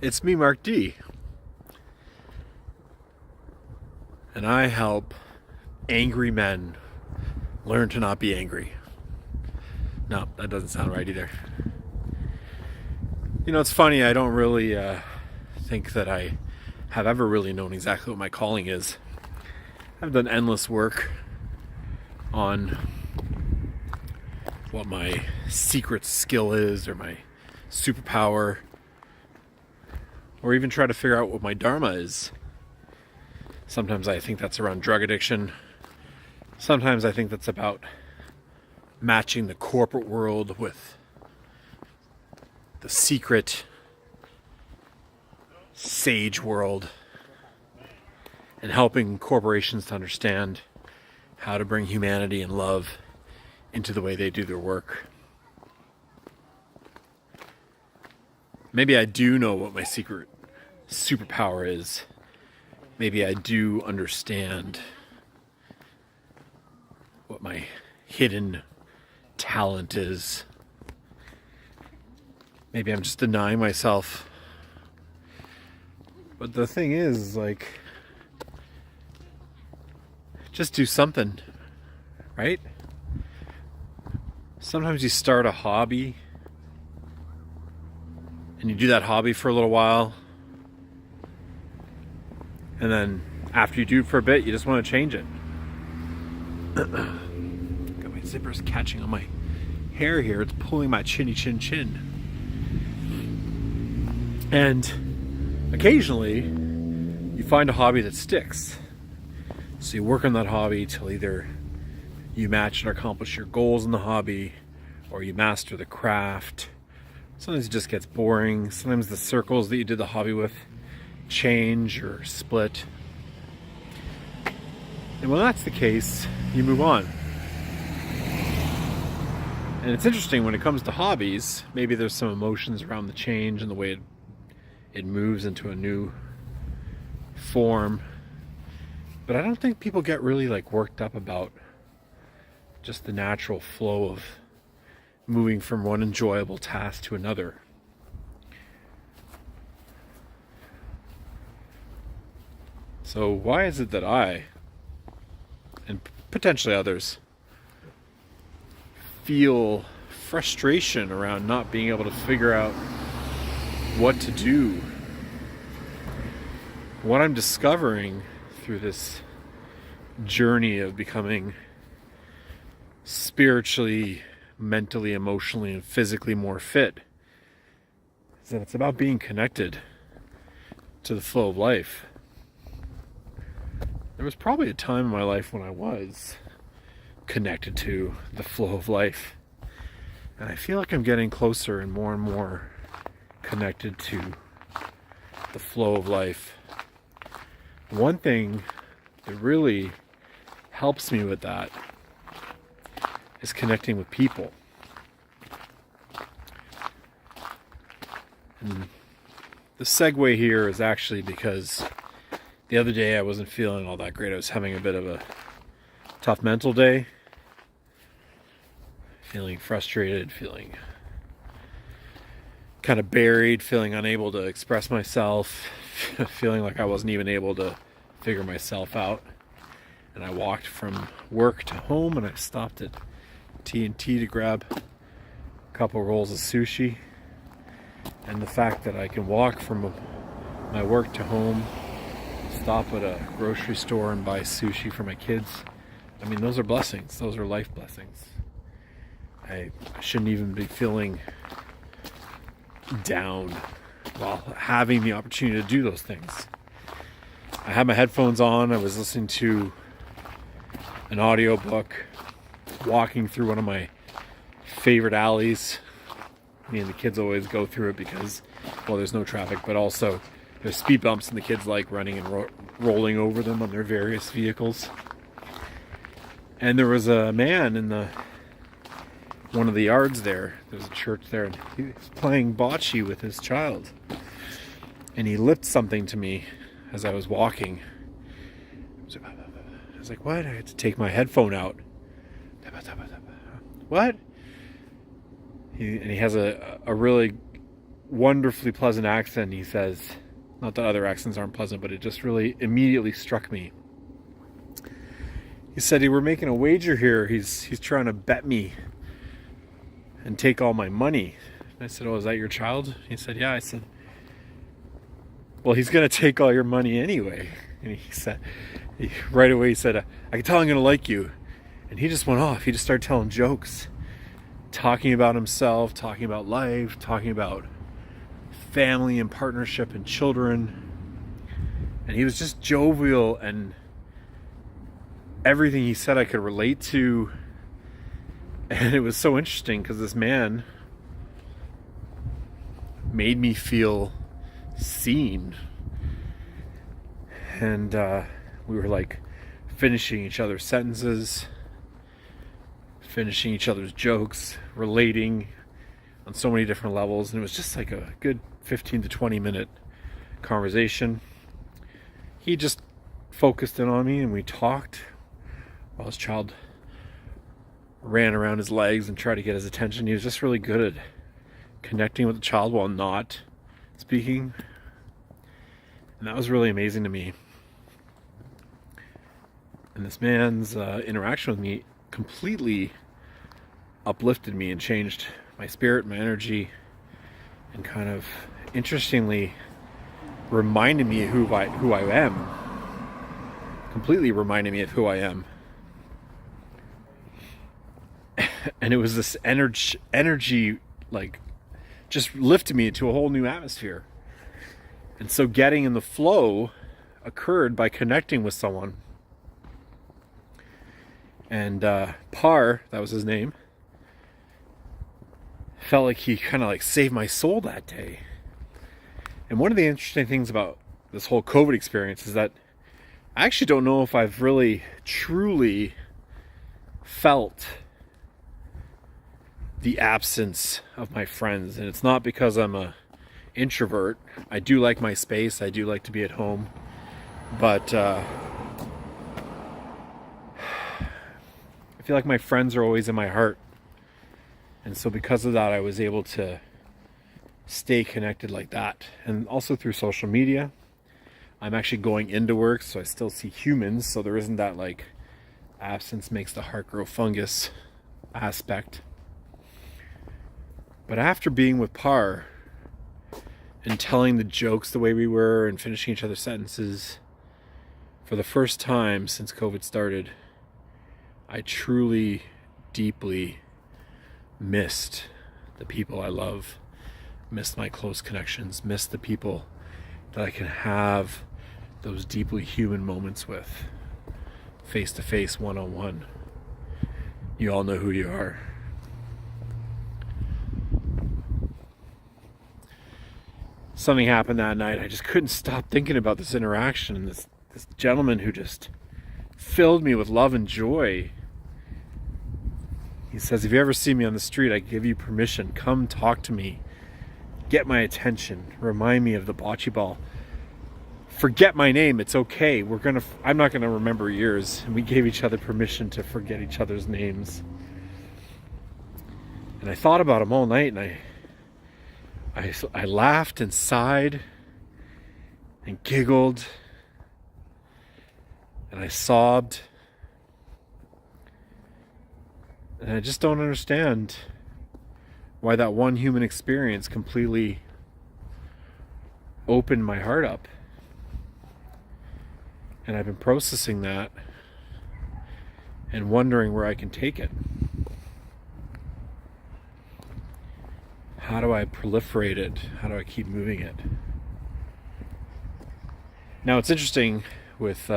It's me, Mark D, and I help angry men learn to not be angry. No, that doesn't sound right either. You know, it's funny, I don't really think that I have ever really known exactly what my calling is. I've done endless work on what my secret skill is or my superpower, or even try to figure out what my dharma is. Sometimes I think that's around drug addiction. Sometimes I think that's about matching the corporate world with the secret sage world and helping corporations to understand how to bring humanity and love into the way they do their work. Maybe I do know what my secret superpower is. Maybe I do understand what my hidden talent is. Maybe I'm just denying myself. But the thing is, just do something, right? Sometimes you start a hobby and you do that hobby for a little while, and then after you do it for a bit, you just want to change it. Got my zippers catching on my hair here. It's pulling my chinny chin chin. And occasionally you find a hobby that sticks. So you work on that hobby till either you match and accomplish your goals in the hobby, or you master the craft. Sometimes it just gets boring. Sometimes the circles that you did the hobby with change or split. And when that's the case, you move on. And it's interesting when it comes to hobbies, maybe there's some emotions around the change and the way it moves into a new form. But I don't think people get really worked up about just the natural flow of moving from one enjoyable task to another. So why is it that I, and potentially others, feel frustration around not being able to figure out what to do? What I'm discovering through this journey of becoming spiritually, mentally, emotionally, and physically more fit is that it's about being connected to the flow of life. There was probably a time in my life when I was connected to the flow of life, and I feel like I'm getting closer and more connected to the flow of life. One thing that really helps me with that is connecting with people. And the segue here is actually because the other day I wasn't feeling all that great. I was having a bit of a tough mental day. Feeling frustrated, feeling kind of buried, feeling unable to express myself, feeling like I wasn't even able to figure myself out. And I walked from work to home, and I stopped at T&T to grab a couple rolls of sushi. And the fact that I can walk from my work to home, stop at a grocery store and buy sushi for my kids, I mean, those are blessings. Those are life blessings. I shouldn't even be feeling down while having the opportunity to do those things. I had my headphones on. I was listening to an audiobook, walking through one of my favorite alleys. Me and the kids always go through it because, well, there's no traffic, but also there's speed bumps and the kids like running and rolling over them on their various vehicles. And there was a man in one of the yards there. There's a church there, and he was playing bocce with his child. And he lipped something to me as I was walking. I was like, what? I had to take my headphone out. What? He has a really wonderfully pleasant accent. He says, not that other accents aren't pleasant, but it just really immediately struck me. He said, we're making a wager here. He's trying to bet me and take all my money. And I said, oh, is that your child? He said, yeah. I said, well, he's going to take all your money anyway. And he said, right away, he said, I can tell I'm going to like you. And he just went off. He just started telling jokes, talking about himself, talking about life, talking about family and partnership and children. And he was just jovial, and everything he said I could relate to. And it was so interesting because this man made me feel seen. And we were like finishing each other's sentences, finishing each other's jokes, relating on so many different levels. And it was just like a good 15 to 20 minute conversation. He just focused in on me and we talked while his child ran around his legs and tried to get his attention. He was just really good at connecting with the child while not speaking. And that was really amazing to me. And this man's interaction with me completely uplifted me and changed my spirit, my energy, and kind of interestingly reminded me of who I am. Completely reminded me of who I am. And it was this energy like just lifted me into a whole new atmosphere. And so getting in the flow occurred by connecting with someone. And Par, that was his name, felt like he kind of like saved my soul that day. And one of the interesting things about this whole COVID experience is that I actually don't know if I've really truly felt the absence of my friends. And it's not because I'm a introvert. I do like my space. I do like to be at home. But I feel like my friends are always in my heart. And so because of that, I was able to stay connected like that. And also through social media. I'm actually going into work, so I still see humans. So there isn't that like absence makes the heart grow fungus aspect. But after being with Par and telling the jokes the way we were and finishing each other's sentences, for the first time since COVID started, I truly, deeply missed the people I love, missed my close connections, missed the people that I can have those deeply human moments with, face to face, one-on-one. You all know who you are. Something happened that night. I just couldn't stop thinking about this interaction and this gentleman who just filled me with love and joy. He says, if you ever see me on the street, I give you permission. Come talk to me. Get my attention. Remind me of the bocce ball. Forget my name. It's okay. I'm not gonna remember yours. And we gave each other permission to forget each other's names. And I thought about him all night, and I laughed and sighed and giggled and I sobbed. And I just don't understand why that one human experience completely opened my heart up. And I've been processing that and wondering where I can take it. How do I proliferate it? How do I keep moving it? Now, it's interesting with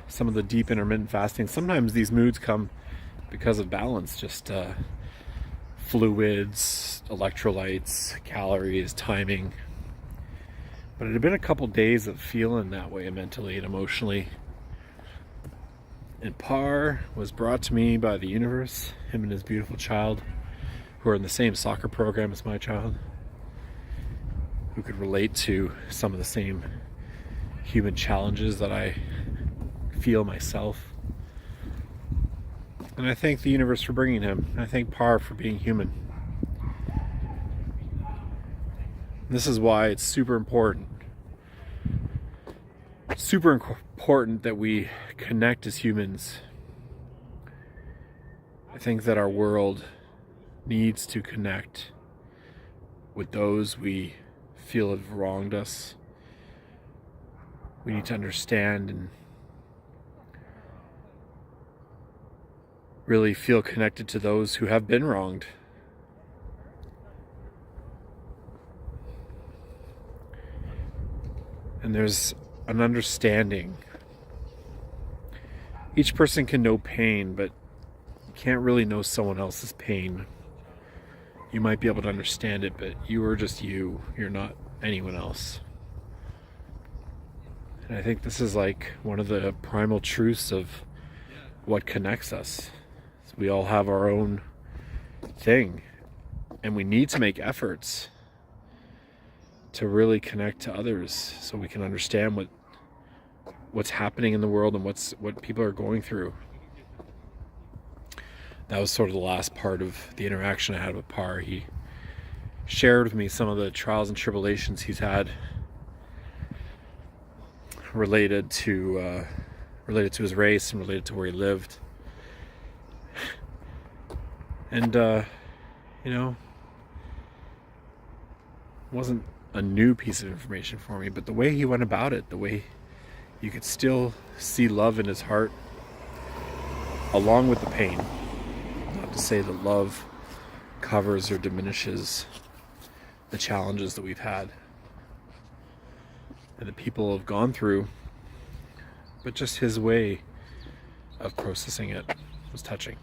some of the deep intermittent fasting. Sometimes these moods come because of balance, just fluids, electrolytes, calories, timing. But it had been a couple days of feeling that way mentally and emotionally. And Par was brought to me by the universe, him and his beautiful child, who are in the same soccer program as my child, who could relate to some of the same human challenges that I feel myself. And I thank the universe for bringing him. I thank Par for being human. This is why it's super important that we connect as humans. I think that our world needs to connect with those we feel have wronged us. We need to understand and really feel connected to those who have been wronged. And there's an understanding. Each person can know pain, but you can't really know someone else's pain. You might be able to understand it, but you are just you. You're not anyone else. And I think this is like one of the primal truths of what connects us. We all have our own thing, and we need to make efforts to really connect to others so we can understand what's happening in the world and what people are going through. That was sort of the last part of the interaction I had with Par. He shared with me some of the trials and tribulations he's had related to his race and related to where he lived. And it wasn't a new piece of information for me, but the way he went about it, the way you could still see love in his heart along with the pain. Not to say that love covers or diminishes the challenges that we've had and that people have gone through, but just his way of processing it was touching.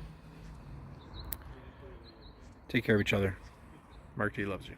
Take care of each other. Mark D loves you.